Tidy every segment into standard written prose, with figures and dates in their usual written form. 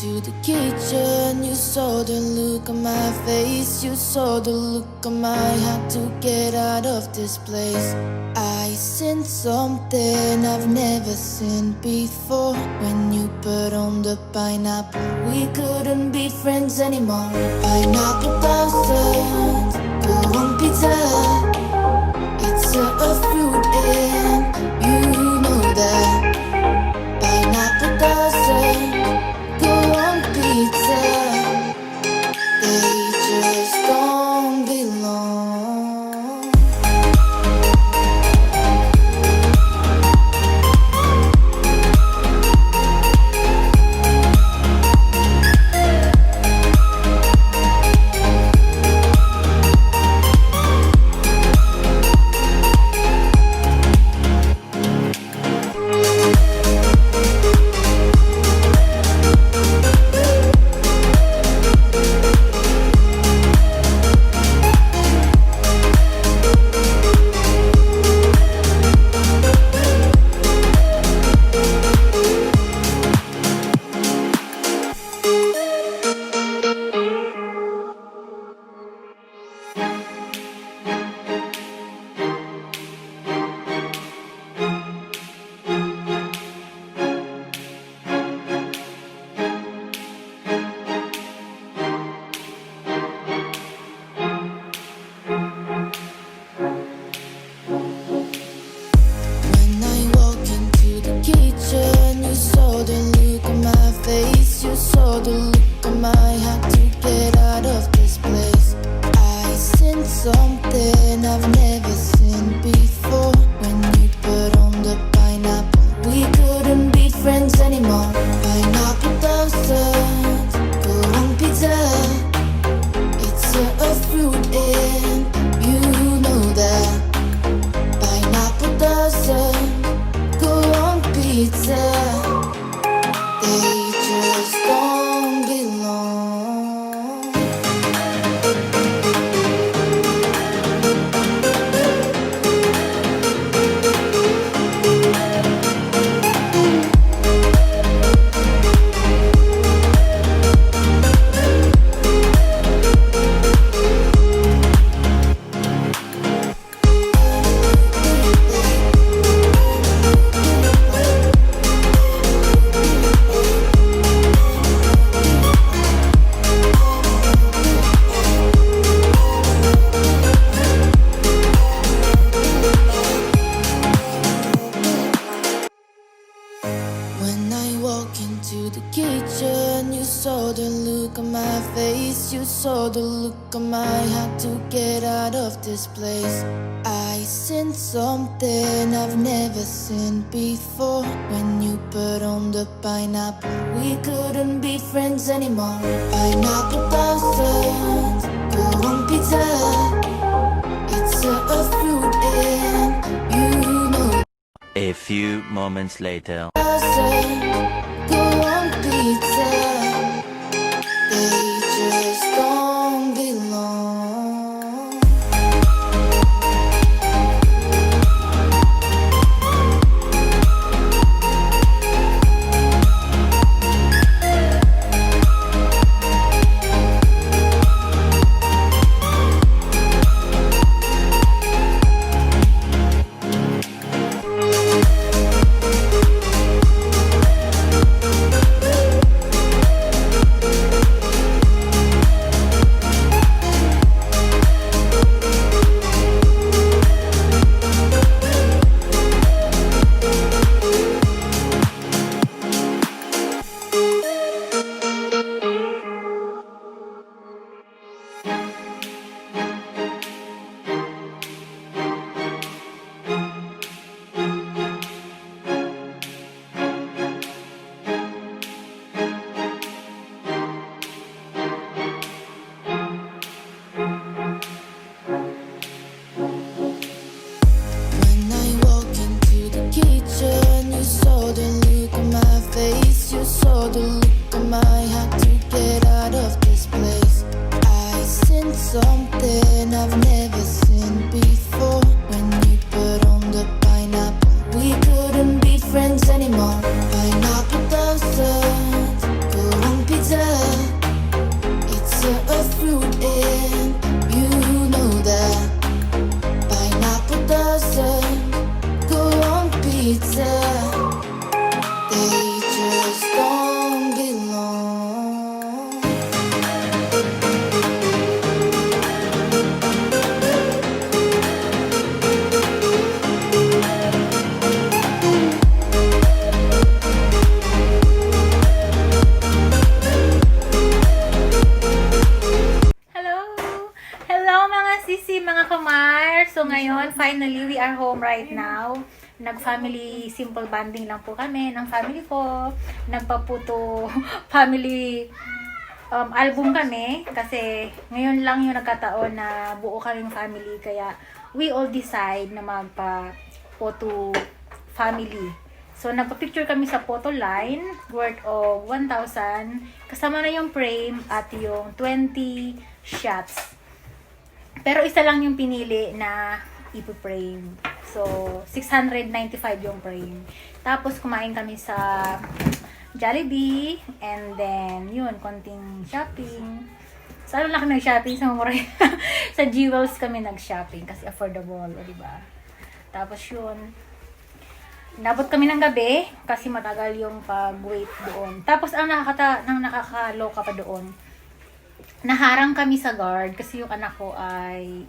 into the kitchen, you saw the look on my face. You saw the look on my had to get out of this place. I seen something I've never seen before. When you put on the pineapple, we couldn't be friends anymore. Pineapple doesn't go on pizza. It's a fruit and you know that. Pineapple doesn't go on pizza. They just don't belong. You saw the look on my had to get out of this place. I seen something I've never seen before. When you put on the pineapple, we couldn't be friends anymore. Pineapple doesn't go on pizza. It's a fruit and you know that. Pineapple doesn't go on pizza. They just don't belong. When I walk into the kitchen, you saw the look on my face. You saw the look on my had to get out of this place. I seen something I've never seen before. When you put on the pineapple, we couldn't be friends anymore. Pineapple doesn't go on pizza. It's a fruit and you know. A few moments later. Go on pizza. They just don't belong. pretend they just don't belong. Mga sisi, mga kamar. So ngayon, finally, we are home right now. Nag-family simple bonding lang po kami ng family ko. Nagpaputo family album kami. Kasi ngayon lang yung nagkataon na buo kaming family. Kaya we all decide na magpa-photo family. So nagpa-picture kami sa photo line worth of 1,000. Kasama na yung frame at yung 20 shots. Pero isa lang yung pinili na ipo-frame. So, 695 yung frame. Tapos, kumain kami sa Jollibee. And then, yun, konting shopping. So, ano lang kami nag-shopping sa Mumura? Sa Jewels kami nag-shopping kasi affordable, o diba? Tapos, yun. Nabot kami ng gabi kasi matagal yung pag-wait doon. Tapos, ang nakakaloka pa doon, naharang kami sa guard kasi yung anak ko ay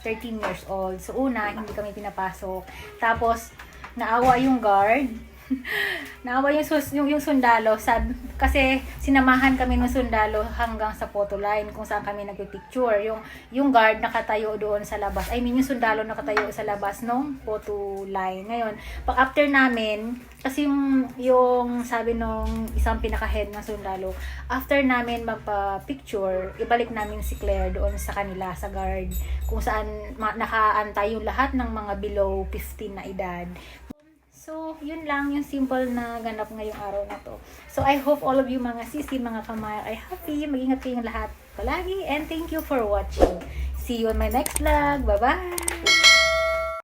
13 years old. So, una, hindi kami pinapasok. Tapos, naawa yung guard. Naawa yung sundalo. Kasi sinamahan kami ng sundalo hanggang sa photo line kung saan kami nagpipicture. Yung guard nakatayo doon sa labas. I mean, yung sundalo nakatayo sa labas ng photo line. Ngayon, pag after namin, kasi yung sabi nung isang pinaka-head ng sundalo, after namin magpa-picture, ibalik namin si Claire doon sa kanila, sa guard, kung saan nakaantay yung lahat ng mga below 15 na edad. So, yun lang yung simple na ganap ngayong araw na to. So, I hope all of you mga sisi, mga kamay ay happy. Mag-ingat kayong lahat palagi. And thank you for watching. See you on my next vlog. Bye-bye!